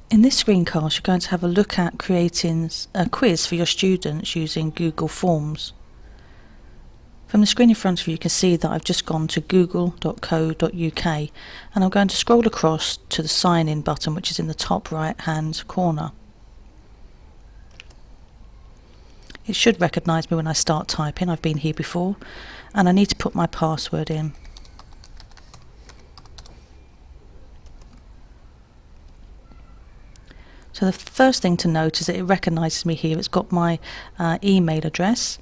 In this screencast, you're going to have a look at creating a quiz for your students using Google Forms. From the screen in front of you, you can see that I've just gone to google.co.uk and I'm going to scroll across to the sign in button, which is in the top right hand corner. It should recognise me when I start typing. I've been here before, and I need to put my password in. So the first thing to note is that it recognises me here. It's got my email address,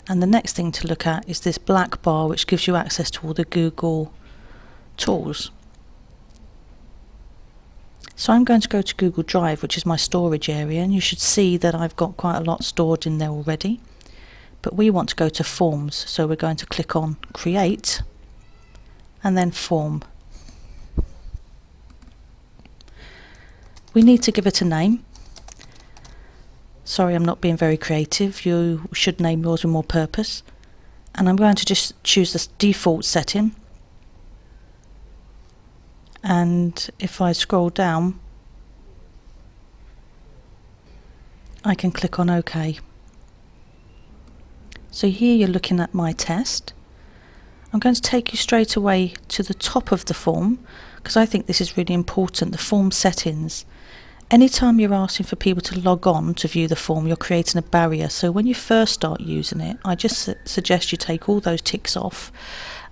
and the next thing to look at is this black bar which gives you access to all the Google tools. So I'm going to go to Google Drive, which is my storage area, and you should see that I've got quite a lot stored in there already. But we want to go to Forms, so we're going to click on Create and then Form. We need to give it a name. Sorry, I'm not being very creative. You should name yours with more purpose. And I'm going to just choose this default setting. And if I scroll down, I can click on OK. So here you're looking at my test. I'm going to take you straight away to the top of the form, because I think this is really important, the form settings. Anytime you're asking for people to log on to view the form, you're creating a barrier. So when you first start using it, I just suggest you take all those ticks off,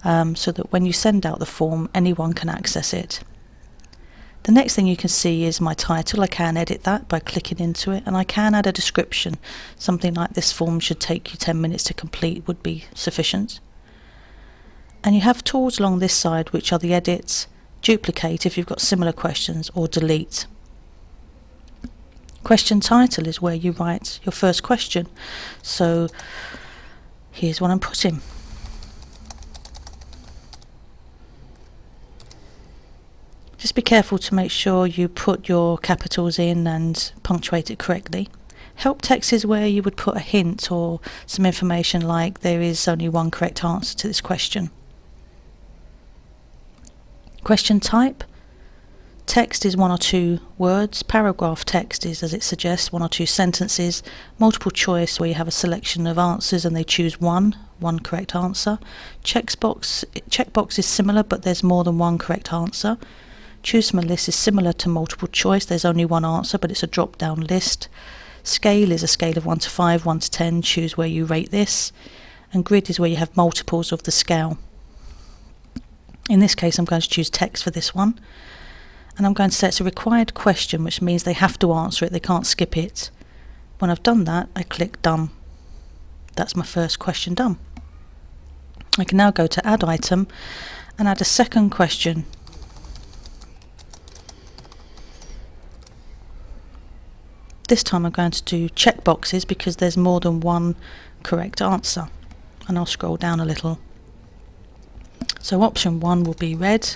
so that when you send out the form, anyone can access it. The next thing you can see is my title. I can edit that by clicking into it, and I can add a description. Something like "this form should take you 10 minutes to complete" would be sufficient. And you have tools along this side, which are the edit, duplicate if you've got similar questions, or delete. Question title is where you write your first question. So here's what I'm putting. Just be careful to make sure you put your capitals in and punctuate it correctly. Help text is where you would put a hint or some information like there is only one correct answer to this question. Question type. Text is 1 or 2 words. Paragraph text is, as it suggests, 1 or 2 sentences. Multiple choice, where you have a selection of answers and they choose one correct answer. Checkbox is similar, but there's more than one correct answer. Choose from a list is similar to multiple choice. There's only one answer, but it's a drop-down list. Scale is a scale of 1 to 5, 1 to 10. Choose where you rate this. And grid is where you have multiples of the scale. In this case, I'm going to choose text for this one. And I'm going to say it's a required question, which means they have to answer it, they can't skip it. When I've done that, I click Done. That's my first question done. I can now go to Add Item and add a second question. This time I'm going to do checkboxes because there's more than one correct answer. And I'll scroll down a little. So option 1 will be red.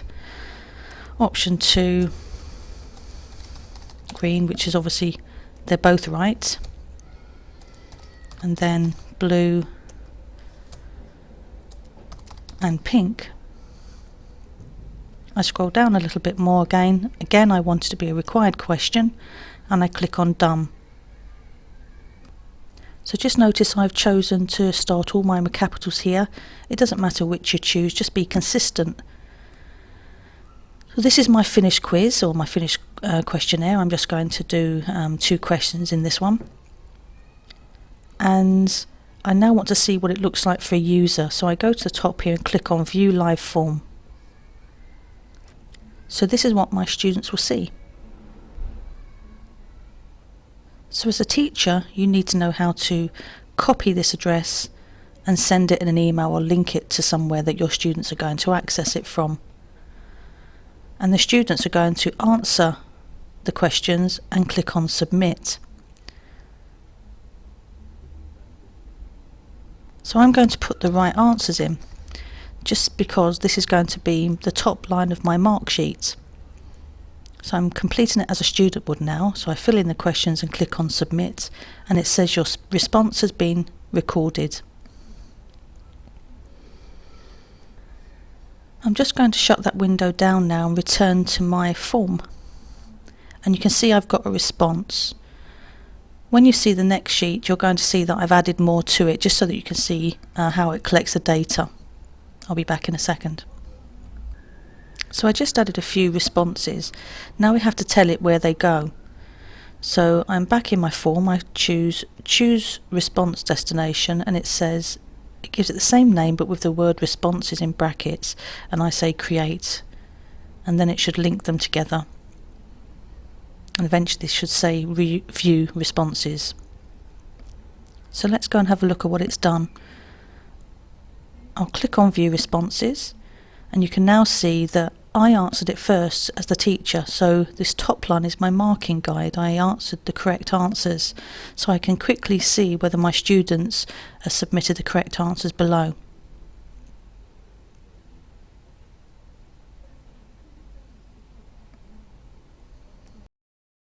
Option 2, green, which is obviously they're both right, and then blue and pink. I scroll down a little bit more again. Again, I want it to be a required question, and I click on Done. So just notice I've chosen to start all mine with capitals here. It doesn't matter which you choose, just be consistent. So this is my finished quiz, or my finished questionnaire. I'm just going to do 2 questions in this one. And I now want to see what it looks like for a user. So I go to the top here and click on View Live Form. So this is what my students will see. So as a teacher, you need to know how to copy this address and send it in an email or link it to somewhere that your students are going to access it from. And the students are going to answer the questions and click on Submit. So I'm going to put the right answers in, just because this is going to be the top line of my mark sheet. So I'm completing it as a student would now. So I fill in the questions and click on Submit, and it says your response has been recorded. I'm just going to shut that window down now and return to my form. and you can see I've got a response. When you see the next sheet, you're going to see that I've added more to it, just so that you can see how it collects the data. I'll be back in a second. So I just added a few responses. Now we have to tell it where they go. So I'm back in my form. I choose response destination, and it says, it gives it the same name but with the word responses in brackets, and I say create, and then it should link them together, and eventually this should say view responses. So let's go and have a look at what it's done. I'll click on view responses, and you can now see that I answered it first as the teacher, so this top line is my marking guide. I answered the correct answers, so I can quickly see whether my students have submitted the correct answers below.